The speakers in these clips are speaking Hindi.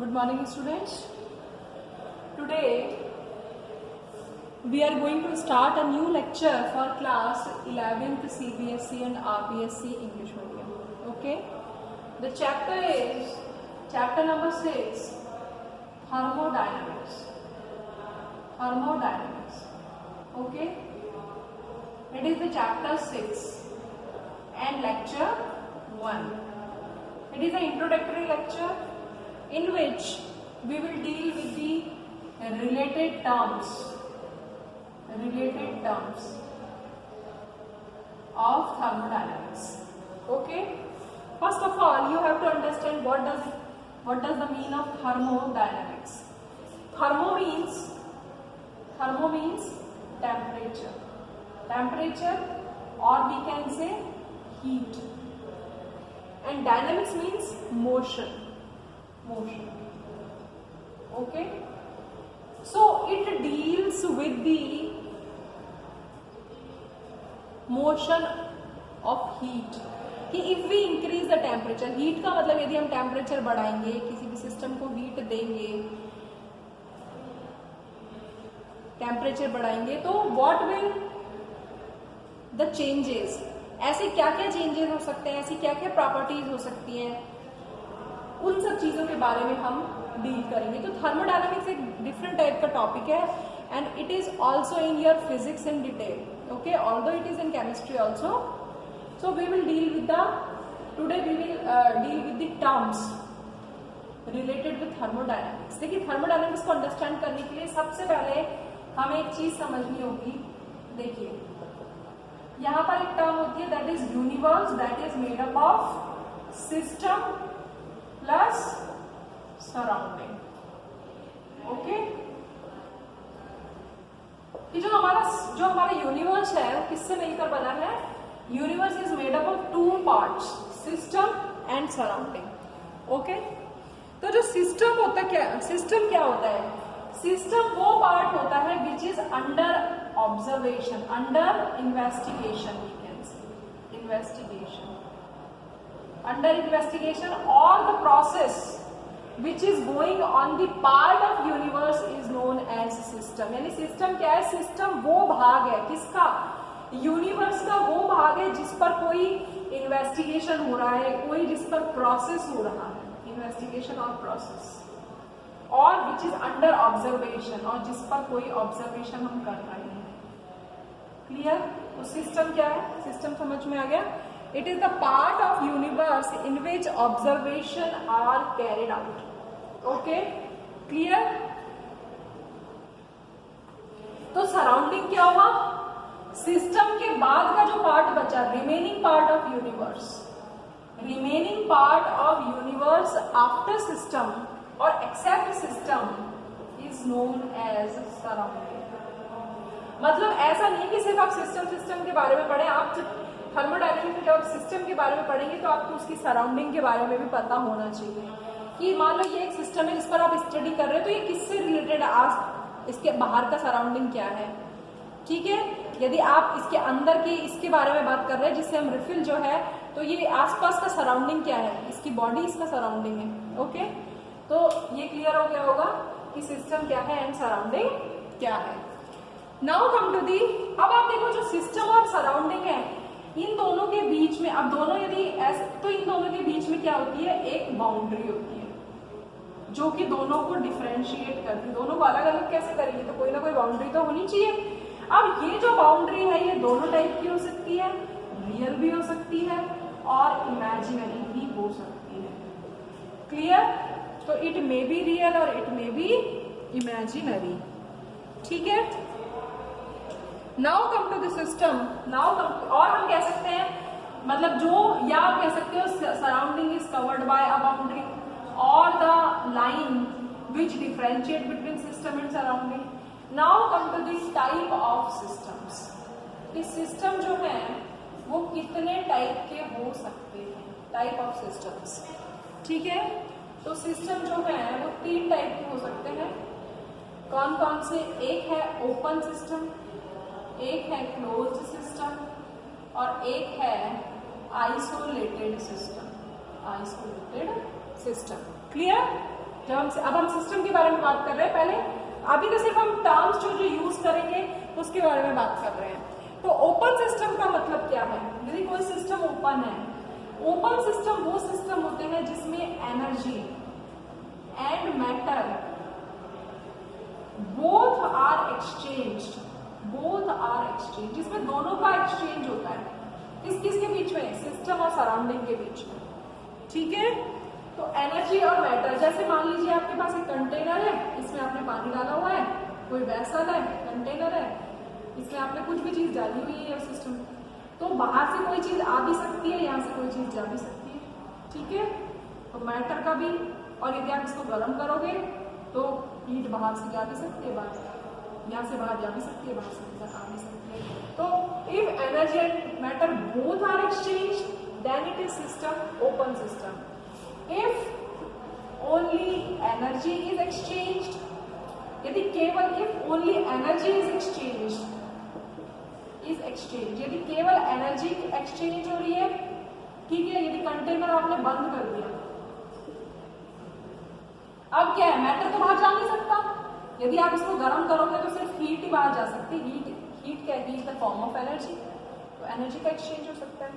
Good morning, students. Today we are going to start a new lecture for class 11th CBSE and RPSC English medium. Okay. The chapter is chapter number 6, thermodynamics. Thermodynamics. Okay. It is the chapter 6 and lecture 1. It is an introductory lecture in which we will deal with the related terms of thermodynamics. Okay. First of all, you have to understand what does the mean of thermodynamics. Thermo means temperature, or we can say heat, and dynamics means motion. Okay, so it deals with the motion of heat कि if we increase the temperature, heat का मतलब यदि हम टेम्परेचर बढ़ाएंगे, किसी भी सिस्टम को हीट देंगे, टेम्परेचर बढ़ाएंगे, तो व्हाट विल द चेंजेस, ऐसे क्या क्या चेंजेस हो सकते हैं, ऐसी क्या क्या प्रॉपर्टीज हो सकती हैं, उन सब चीजों के बारे में हम डील करेंगे. तो थर्मोडायनामिक्स एक डिफरेंट टाइप का टॉपिक है and it is also in your physics in detail. Okay, although it is in chemistry also. So we will deal with today we will deal with the terms related with thermodynamics. देखिए, थर्मोडायनामिक्स को अंडरस्टैंड करने के लिए सबसे पहले हमें एक चीज समझनी होगी. देखिए, यहाँ पर एक टर्म होती है that is universe, that is made up of system plus surrounding. Okay, कि जो हमारा यूनिवर्स है वो किससे मिलकर बना है. Universe is made up of two parts, system and surrounding. Okay, तो जो सिस्टम होता है, सिस्टम क्या होता है. सिस्टम वो पार्ट होता है which is under observation, under investigation, we can say investigation, under investigation, or the process which is going on the part of universe is known as system. यानी सिस्टम क्या है. सिस्टम वो भाग है किसका, यूनिवर्स का वो भाग है जिस पर कोई इन्वेस्टिगेशन हो रहा है, कोई जिस पर प्रोसेस हो रहा है, इन्वेस्टिगेशन और प्रोसेस, और विच इज अंडर ऑब्जर्वेशन, और जिस पर कोई ऑब्जर्वेशन हम कर रहे हैं. क्लियर. तो सिस्टम क्या है, सिस्टम समझ में आ गया. It is the part of universe in which observation are carried out. Okay, clear? तो सराउंडिंग क्या हुआ. सिस्टम के बाद का जो पार्ट बचा, remaining part of universe, remaining part of universe after system और except system is known as surrounding. मतलब ऐसा नहीं कि सिर्फ आप सिस्टम के बारे में पढ़े. आप थर्मोडायनामिक्स में जब आप सिस्टम के बारे में पढ़ेंगे तो आपको उसकी सराउंडिंग के बारे में भी पता होना चाहिए कि मान लो ये एक सिस्टम है जिस पर आप स्टडी कर रहे हो, तो ये किससे रिलेटेड है, आज इसके बाहर का सराउंडिंग क्या है. ठीक है, यदि आप इसके अंदर की इसके बारे में बात कर रहे हैं जिससे हम रिफिल जो है, तो ये आसपास का सराउंडिंग क्या है, इसकी बॉडी इसका सराउंडिंग है. ओके, तो ये क्लियर हो गया होगा कि सिस्टम क्या है एंड सराउंडिंग क्या है. नाउ कम टू दी, अब आप देखो जो सिस्टम और सराउंडिंग है, इन दोनों के बीच में, अब दोनों यदि ऐसे, तो इन दोनों के बीच में क्या होती है, एक बाउंड्री होती है जो कि दोनों को डिफरेंशिएट करती है. दोनों को अलग अलग कैसे करेगी, तो कोई ना कोई बाउंड्री तो होनी चाहिए. अब ये जो बाउंड्री है ये दोनों टाइप की हो सकती है, रियल भी हो सकती है और इमेजिनरी भी हो सकती है. क्लियर. तो इट मे बी रियल और इट मे बी इमेजिनरी. ठीक है. Now come to the system. और हम कह सकते हैं, मतलब जो, या आप कह सकते हो surrounding is covered by a boundary और the line which differentiate between system and surrounding. Now come to the type of systems. कि सिस्टम जो है वो कितने टाइप के हो सकते हैं, टाइप ऑफ सिस्टम्स. ठीक है, तो सिस्टम जो है वो 3 टाइप के हो सकते हैं. कौन कौन से. एक है ओपन सिस्टम, एक है क्लोज्ड सिस्टम और एक है आइसोलेटेड सिस्टम. क्लियर. अब हम सिस्टम के बारे में बात कर रहे हैं। पहले अभी तो सिर्फ हम टर्म्स जो यूज करेंगे उसके बारे में बात कर रहे हैं। तो ओपन सिस्टम का मतलब क्या है? यदि कोई सिस्टम ओपन है, ओपन सिस्टम वो सिस्टम होते हैं जिसमें energy and matter both are exchanged, जिसमें दोनों का एक्सचेंज होता है। किसके बीच में? सिस्टम और सराउंडिंग के बीच में। ठीक है, तो एनर्जी और मैटर, जैसे मान लीजिए आपके पास एक कंटेनर है, इसमें आपने पानी डाला हुआ है, कोई वेसल है, कंटेनर है, इसमें आपने कुछ भी चीज डाली हुई है सिस्टम, तो बाहर से कोई चीज आ भी सकती है, यहाँ से कोई चीज जा भी सकती है। ठीक है, तो मैटर का भी, और यदि आप इसको गर्म करोगे तो हीट बाहर से जा भी सकती है, यहाँ से बाहर जा भी सकती है, बाहर से अंदर आ भी सकती है। तो if energy and matter both are exchange then it is system, open system. If only energy is exchanged, यदि केवल if only energy is exchange, यदि केवल एनर्जी एक्सचेंज हो रही है, ठीक है, यदि कंटेनर आपने बंद कर दिया, अब क्या है? मैटर तो बाहर जा नहीं सकता। यदि आप इसको गर्म करोगे तो सिर्फ हीट ही बाहर जा सकती है। हीट क्या है? Heat the form of energy, तो एनर्जी का एक्सचेंज हो सकता है।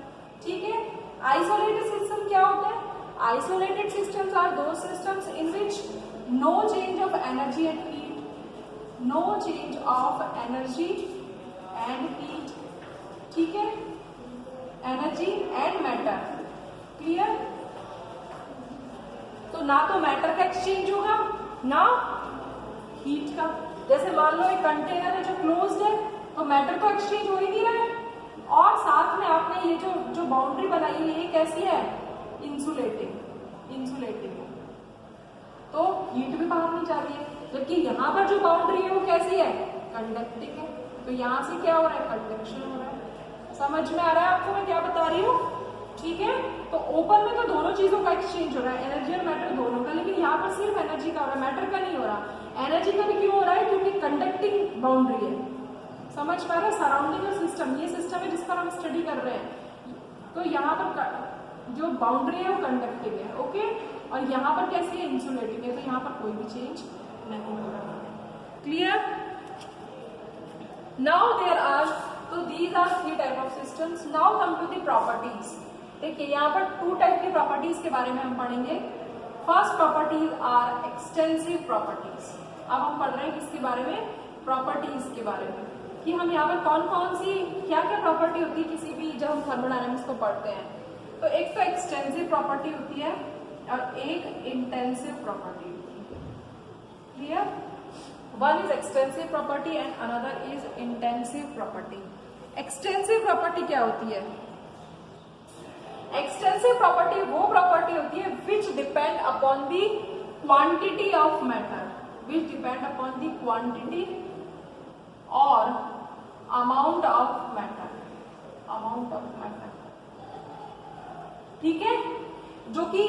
ठीक है, आइसोलेटेड सिस्टम क्या होते हैं? Isolated systems are those systems in which no change of energy and heat, no change of energy and heat. ठीक है, एनर्जी एंड मैटर, क्लियर? तो ना तो मैटर का एक्सचेंज होगा ना हीट का। जैसे मान लो एक कंटेनर है जो क्लोज्ड है, तो मैटर तो एक्सचेंज हो ही नहीं रहा है, और साथ में आपने ये जो बाउंड्री बनाई है, ये कैसी है? इंसुलेटिंग है, तो हीट भी बाहर नहीं जा रही है। जबकि यहाँ पर जो बाउंड्री है वो कैसी है? कंडक्टिंग है, तो यहाँ से क्या हो रहा है? कंडक्शन हो रहा है। समझ में आ रहा है आपको मैं क्या बता रही हूँ? ठीक है, तो ओपन में तो दोनों चीजों का एक्सचेंज हो रहा है, एनर्जी और मैटर दोनों का, लेकिन यहाँ पर सिर्फ एनर्जी का हो रहा है, मैटर का नहीं हो रहा। एनर्जी का भी क्यों हो रहा है? क्योंकि कंडक्टिंग बाउंड्री है। समझ पा रहे हैं? सराउंडिंग और सिस्टम, ये सिस्टम है जिस पर हम स्टडी कर रहे हैं, तो यहाँ पर जो बाउंड्री है वो कंडक्टिंग है, ओके, और यहाँ पर कैसी है? इंसुलेटिंग है, तो यहाँ पर कोई भी चेंज नहीं हो रहा है। क्लियर? नाउ देयर आर, तो these are 3 type of systems. Now come to the properties. देखिए, यहाँ पर 2 टाइप की प्रॉपर्टीज के बारे में हम पढ़ेंगे। First properties are extensive properties. अब हम पढ़ रहे हैं किसके बारे में? प्रॉपर्टीज के बारे में, कि हम यहाँ पर कौन कौन सी क्या क्या प्रॉपर्टी होती है किसी भी, जब हम थर्मोडायनामिक्स को पढ़ते हैं। तो एक तो एक्सटेंसिव प्रॉपर्टी होती है और एक इंटेंसिव प्रॉपर्टी होती है। Clear? One is extensive property and another is intensive property. Extensive property क्या होती है? एक्सटेंसिव प्रॉपर्टी वो प्रॉपर्टी होती है विच depend upon the quantity of matter, which depend upon the quantity और अमाउंट ऑफ मैटर, ठीक है, जो कि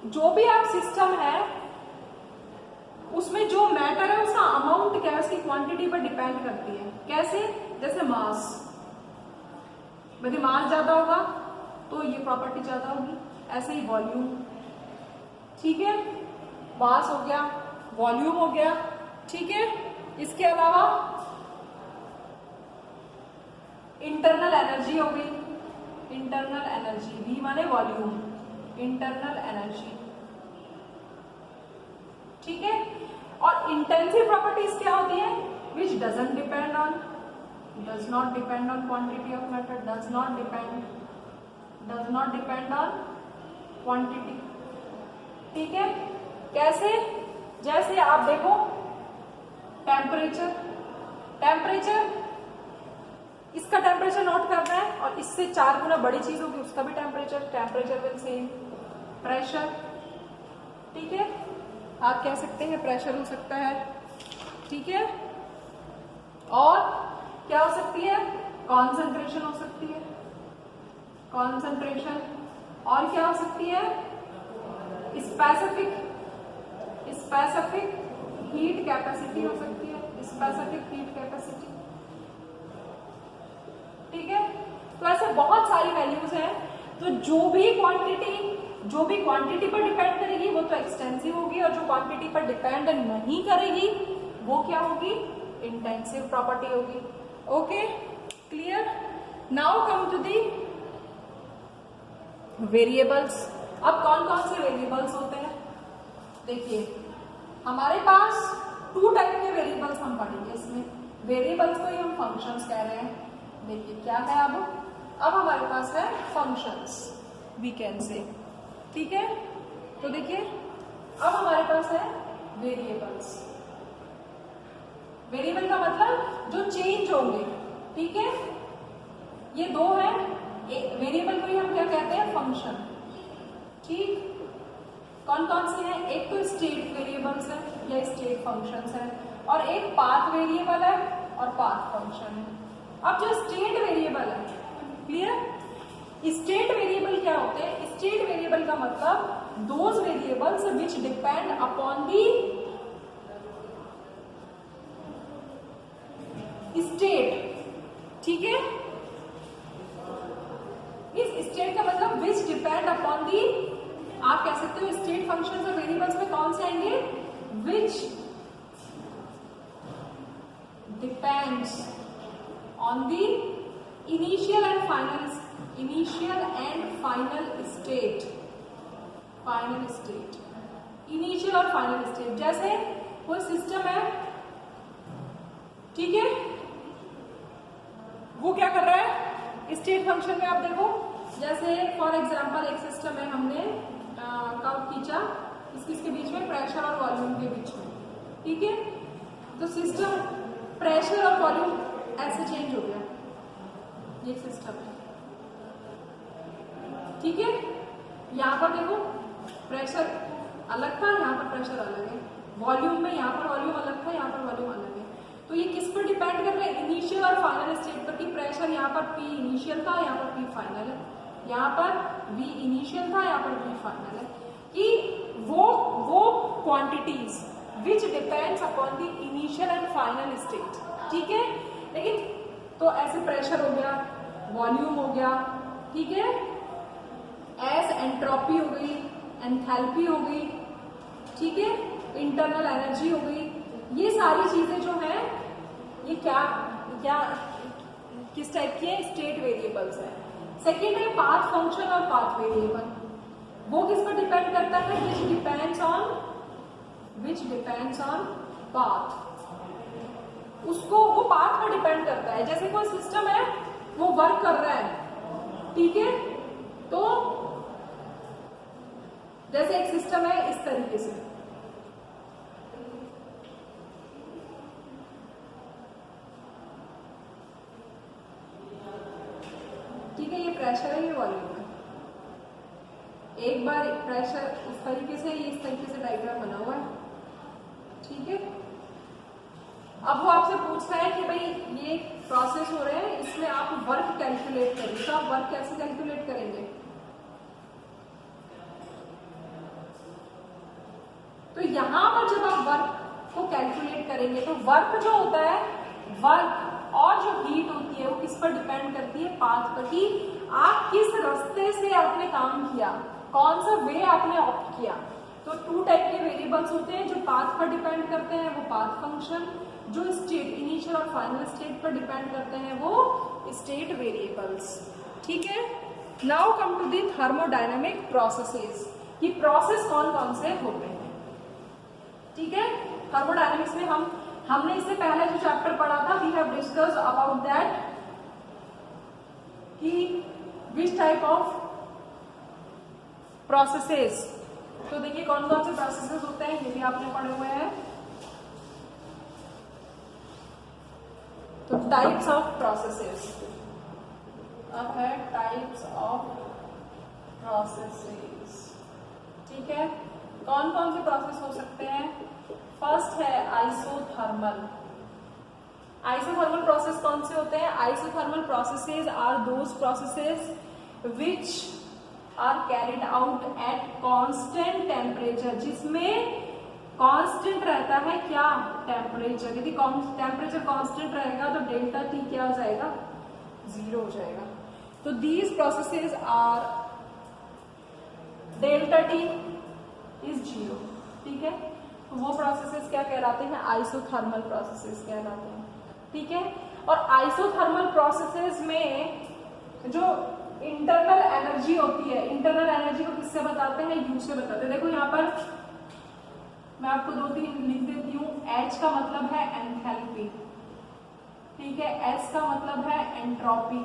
जो भी आप सिस्टम है उसमें जो मैटर है उसका अमाउंट क्या है, उसकी क्वांटिटी पर डिपेंड करती है। कैसे? जैसे मास, यदि मास ज्यादा होगा तो ये प्रॉपर्टी ज्यादा होगी, ऐसे ही वॉल्यूम, ठीक है, मास हो गया, वॉल्यूम हो गया, ठीक है। इसके अलावा इंटरनल एनर्जी हो गई, इंटरनल एनर्जी, V माने वॉल्यूम, इंटरनल एनर्जी, ठीक है। और इंटेंसिव प्रॉपर्टीज क्या होती है? विच doesn't depend on, does not depend on quantity of matter, does not depend on quantity, ठीक है। कैसे? जैसे आप देखो टेम्परेचर, इसका टेम्परेचर नोट करना है और इससे 4 गुना बड़ी चीज होगी उसका भी टेम्परेचर विल सेम। प्रेशर, ठीक है, आप कह सकते हैं प्रेशर हो सकता है, ठीक है। और क्या हो सकती है? कॉन्सेंट्रेशन हो सकती है, कॉन्सेंट्रेशन। और क्या हो सकती है? स्पेसिफिक हीट कैपेसिटी हो सकती है, स्पेसिफिक हीट कैपेसिटी, ठीक है। तो ऐसे बहुत सारी वैल्यूज हैं, तो जो भी क्वांटिटी पर डिपेंड करेगी वो तो एक्सटेंसिव होगी, और जो क्वांटिटी पर डिपेंड नहीं करेगी वो क्या होगी, इंटेंसिव प्रॉपर्टी होगी। Okay, clear. Now come to the variables. अब कौन कौन से वेरिएबल्स होते हैं, देखिए हमारे पास 2 टाइप के वेरिएबल्स हम पढ़ेंगे इसमें। वेरिएबल्स को ही हम फंक्शंस कह रहे हैं। देखिए क्या है, अब हमारे पास है फंक्शंस, वी कैन से, ठीक है। तो देखिए अब हमारे पास है वेरिएबल्स। वेरिएबल का मतलब जो चेंज होंगे, ठीक है। ये 2 है, वेरिएबल को ही हम क्या कहते हैं, फंक्शन, ठीक। कौन कौन से हैं, एक तो स्टेट वेरिएबल्स है या स्टेट फंक्शंस है, और एक पाथ वेरिएबल है और पाथ फंक्शन है। अब जो स्टेट वेरिएबल है, क्लियर, स्टेट वेरिएबल क्या होते हैं, स्टेट वेरिएबल का मतलब those variables which depend upon the state, ठीक है। इस स्टेट का मतलब विच डिपेंड अपॉन दी, आप कह सकते हो स्टेट फंक्शंस और वेरिएबल्स में कौन से आएंगे, which depends on the initial and final state, initial और फाइनल स्टेट। जैसे कोई सिस्टम है, ठीक है, वो क्या कर रहा है स्टेट फंक्शन में, आप देखो जैसे फॉर एग्जांपल एक सिस्टम है, हमने कर्व खींचा इसके बीच में, प्रेशर और वॉल्यूम के बीच में, ठीक है। तो सिस्टम प्रेशर और वॉल्यूम ऐसे चेंज हो गया, ये सिस्टम है, ठीक है। यहाँ पर देखो प्रेशर अलग था, यहाँ पर प्रेशर अलग है, वॉल्यूम में यहाँ पर वॉल्यूम अलग था, यहाँ पर वॉल्यूम अलग है। तो ये किस पर डिपेंड कर रहा है, इनिशियल और फाइनल स्टेट पर, कि प्रेशर यहाँ पर P इनिशियल था, यहाँ पर P फाइनल है, यहाँ पर V इनिशियल था, यहाँ पर V फाइनल है, कि वो quantities which depends upon the initial and final state, ठीक है। लेकिन तो ऐसे प्रेशर हो गया, वॉल्यूम हो गया, ठीक है, एस एंट्रोपी हो गई, एंथैल्पी हो गई, ठीक है, इंटरनल एनर्जी हो गई, ये सारी चीजें जो हैं ये क्या किस टाइप की है, स्टेट वेरिएबल्स है। सेकेंड है पाथ फंक्शन और पाथ वेरिएबल। वो किस पर डिपेंड करता है, विच डिपेंड्स ऑन पाथ, उसको वो पाथ पर डिपेंड करता है। जैसे कोई सिस्टम है वो वर्क कर रहा है, ठीक है, तो जैसे एक सिस्टम है इस तरीके से, ठीक है, ये प्रेशर है, ये वॉल्यूम है। एक बार प्रेशर इस तरीके से, ये इस तरीके से डायग्राम बना हुआ है, ठीक है। अब वो आपसे पूछता है कि भाई ये प्रोसेस हो रहे हैं, इसमें आप वर्क कैलकुलेट करिए, तो आप वर्क कैसे कैलकुलेट करेंगे, तो यहां पर जब आप वर्क को कैलकुलेट करेंगे तो वर्क जो होता है, वर्क और जो हीट होती है वो किस पर डिपेंड करती है, पाथ पर, कि आप किस रास्ते से आपने काम किया, कौन सा वे आपने ऑप्ट किया। तो 2 टाइप के वेरिएबल्स होते हैं, जो पाथ पर डिपेंड करते हैं वो पाथ फंक्शन, जो स्टेट इनिशियल और फाइनल स्टेट पर डिपेंड करते हैं वो स्टेट वेरिएबल्स, ठीक है। Now come to the thermodynamic processes, कि प्रोसेस कौन कौन से होते हैं, ठीक है। थर्मोडायनेमिक्स में हमने इससे पहले जो चैप्टर पढ़ा था, we have discussed about that कि विच टाइप ऑफ प्रोसेसेस। तो देखिए कौन कौन से प्रोसेसेस होते हैं, ये भी आपने पढ़े हुए हैं। तो टाइप्स ऑफ प्रोसेसेस, अब है टाइप्स ऑफ प्रोसेसेस, ठीक है। कौन कौन से प्रोसेस हो सकते हैं, फर्स्ट है आइसोथर्मल। आइसोथर्मल प्रोसेस कौन से होते हैं, isothermal processes are those processes which are carried out at constant temperature, जिसमें कांस्टेंट रहता है क्या, टेम्परेचर। यदि टेम्परेचर कांस्टेंट रहेगा तो डेल्टा टी क्या हो जाएगा, 0 हो जाएगा। तो these processes are, delta T is 0, है, तो वो प्रोसेसेस क्या कहलाते हैं, आइसोथर्मल प्रोसेसेस कहलाते हैं, ठीक है। और आइसोथर्मल प्रोसेसेस में जो इंटरनल एनर्जी होती है, इंटरनल एनर्जी को किससे बताते हैं, यू से बताते हैं। देखो यहाँ पर मैं आपको 2-3 लिख देती हूँ। H का मतलब है एंथैल्पी, ठीक है, S का मतलब है एंट्रोपी,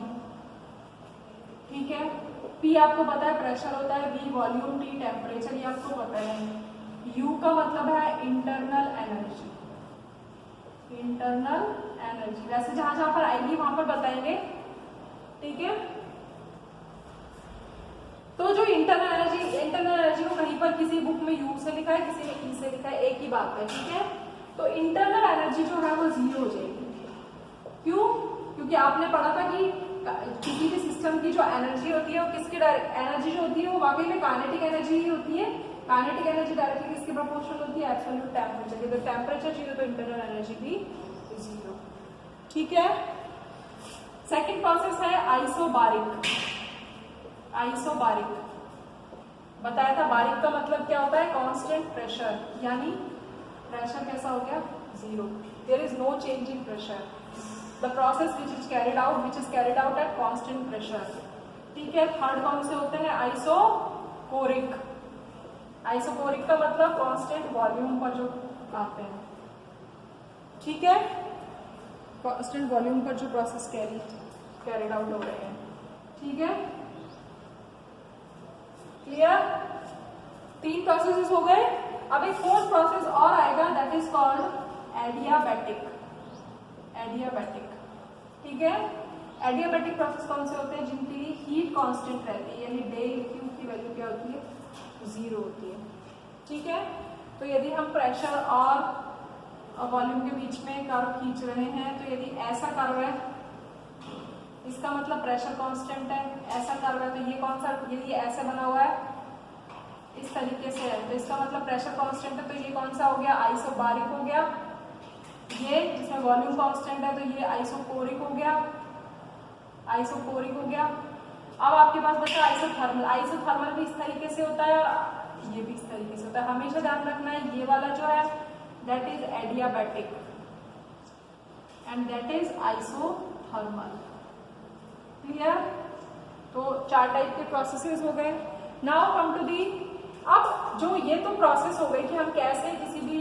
ठीक है, P आपको पता है प्रेशर होता है, V वॉल्यूम, T टेम्परेचर, ये आपको पता है। U का मतलब है इंटरनल एनर्जी, इंटरनल एनर्जी, वैसे जहां जहां पर आएगी वहां पर बताएंगे, ठीक है। तो जो इंटरनल एनर्जी को कहीं पर किसी बुक में यू से लिखा है, किसी में ई से लिखा है, एक ही बात है, ठीक है। तो इंटरनल एनर्जी जो है वो 0 हो जाएगी। क्यों? क्योंकि आपने पढ़ा था कि किसी भी सिस्टम की जो एनर्जी होती है वो किसके एनर्जी जो होती है वो वाकई में काइनेटिक एनर्जी ही होती है। काइनेटिक एनर्जी डायरेक्टली किसके प्रोपोर्शनल होती है, एब्सोल्यूट टेम्परेचर की। तो टेम्परेचर 0 तो इंटरनल एनर्जी भी 0, ठीक है। सेकेंड प्रोसेस है आइसोबारिक। आइसोबारिक बताया था, बारिक का मतलब क्या होता है, कांस्टेंट प्रेशर, यानी प्रेशर कैसा हो गया, 0, there is no change in pressure, the process which is carried out at constant pressure, ठीक है। थर्ड कौन से होते हैं, आइसोकोरिक। आइसोकोरिक का मतलब कांस्टेंट वॉल्यूम पर जो आते हैं, ठीक है, कांस्टेंट वॉल्यूम पर जो प्रोसेस कैरिड आउट हो रहे हैं, ठीक है, क्लियर। 3 प्रोसेसेस हो गए। अब एक 4th प्रोसेस और आएगा, that is called adiabatic. Adiabatic, ठीक है। एडियाबैटिक प्रोसेस कौन से होते हैं, जिनके लिए हीट कांस्टेंट रहती है, यानी डेल क्यू की वैल्यू क्या होती है, 0 होती है, ठीक है। तो यदि हम प्रेशर और वॉल्यूम के बीच में कर्व खींच रहे हैं, तो यदि ऐसा कर्व है, इसका मतलब प्रेशर कांस्टेंट है, ऐसा कर्व है तो ये कौन सा, यदि ऐसे बना हुआ है इस तरीके से है तो इसका मतलब प्रेशर कांस्टेंट है, तो ये कौन सा हो गया, आइसोबारिक हो गया। ये जिसमें वॉल्यूम कांस्टेंट है तो ये आइसोकोरिक हो गया, आइसोकोरिक हो गया। अब आपके पास बचा आइसोथर्मल। आइसोथर्मल भी इस तरीके से होता है और ये भी इस तरीके से होता है। हमेशा ध्यान रखना है ये वाला जो है that is adiabatic and that is isothermal, clear. तो 4 टाइप के प्रोसेसेस हो गए। नाउ कम टू दी, अब जो ये तो प्रोसेस हो गई कि हम कैसे किसी भी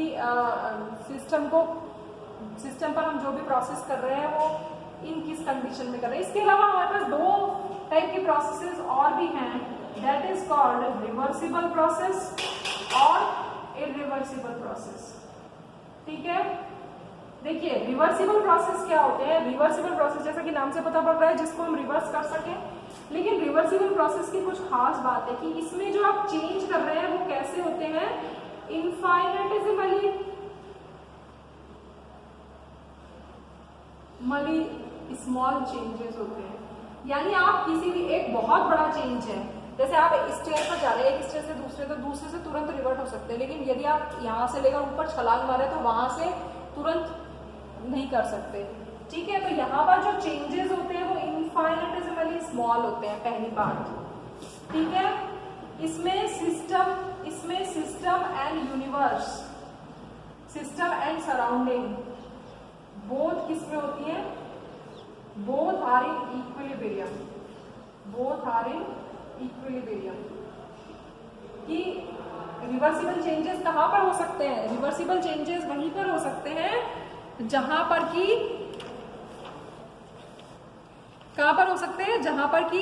सिस्टम पर हम जो भी प्रोसेस कर रहे हैं वो इन किस कंडीशन में कर रहे हैं। इसके अलावा हमारे पास 2 टाइप के प्रोसेसेस और भी हैं, that is called reversible process और इरिवर्सिबल प्रोसेस, ठीक है। देखिए रिवर्सिबल प्रोसेस क्या होते हैं, रिवर्सिबल प्रोसेस जैसा कि नाम से पता पड़ रहा है जिसको हम रिवर्स कर सकें, लेकिन रिवर्सिबल प्रोसेस की कुछ खास बात है कि इसमें जो आप चेंज कर रहे हैं वो कैसे होते हैं, इनफाइनेटेसिमली स्मॉल चेंजेस होते हैं। यानी आप किसी भी एक बहुत बड़ा चेंज है, जैसे आप स्टेज पर जा रहे हैं एक स्टेज से दूसरे से तुरंत रिवर्ट हो सकते हैं, लेकिन यदि आप यहाँ से लेकर ऊपर छलांग मारे तो वहां से तुरंत नहीं कर सकते, ठीक है। तो यहाँ पर जो चेंजेस होते हैं वो इनफाइनेटेसिमली स्मॉल होते हैं, पहली बात, ठीक है। इसमें system and universe, system and surrounding both किसमें होती है, बोथ आर इन इक्विलिब्रियम, कि रिवर्सिबल चेंजेस कहाँ पर हो सकते हैं, रिवर्सिबल चेंजेस वहीं पर हो सकते हैं जहां पर कि कहां पर हो सकते हैं, जहां पर कि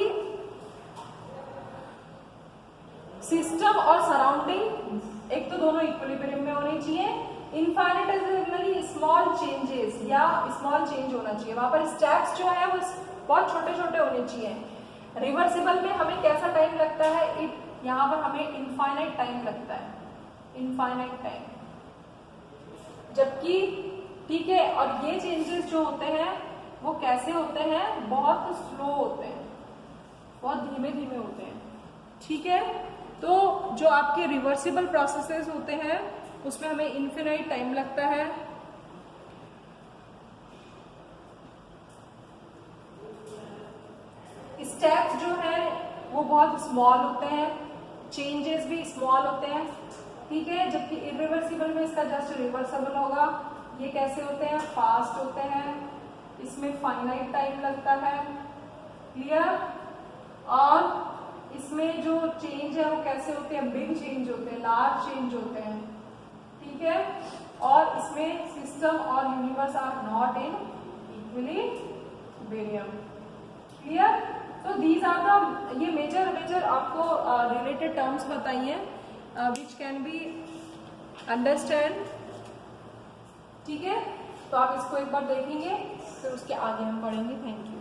सिस्टम और सराउंडिंग एक तो दोनों इक्विलिब्रियम में होनी चाहिए, इनफाइनेटेसिमली स्मॉल चेंजेस या स्मॉल चेंज होना चाहिए, वहां पर स्टेप्स जो है वो बहुत छोटे छोटे होने चाहिए। रिवर्सिबल में हमें कैसा टाइम लगता है, यहाँ पर हमें इनफाइनाइट टाइम लगता है, इनफाइनाइट टाइम, जबकि ठीक है। और ये चेंजेस जो होते हैं वो कैसे होते हैं, बहुत स्लो होते हैं, बहुत धीमे धीमे होते हैं, ठीक है। तो जो आपके रिवर्सिबल प्रोसेसेस होते हैं उसमें हमें इनफिनाइट टाइम लगता है, स्टेप्स जो है वो बहुत स्मॉल होते हैं, चेंजेस भी स्मॉल होते हैं, ठीक है, जबकि इरिवर्सिबल में इसका जस्ट रिवर्सिबल होगा। ये कैसे होते हैं, फास्ट होते हैं, इसमें फाइनाइट टाइम लगता है, क्लियर। और इसमें जो चेंज है वो कैसे होते हैं, बिग चेंज होते हैं, लार्ज चेंज होते हैं, ठीक है। और इसमें सिस्टम और universe are not in equilibrium, clear. तो दीज आर द, ये मेजर आपको रिलेटेड टर्म्स बताइए विच कैन बी अंडरस्टैंड, ठीक है। तो आप इसको एक बार देखेंगे, फिर उसके आगे हम पढ़ेंगे। Thank you.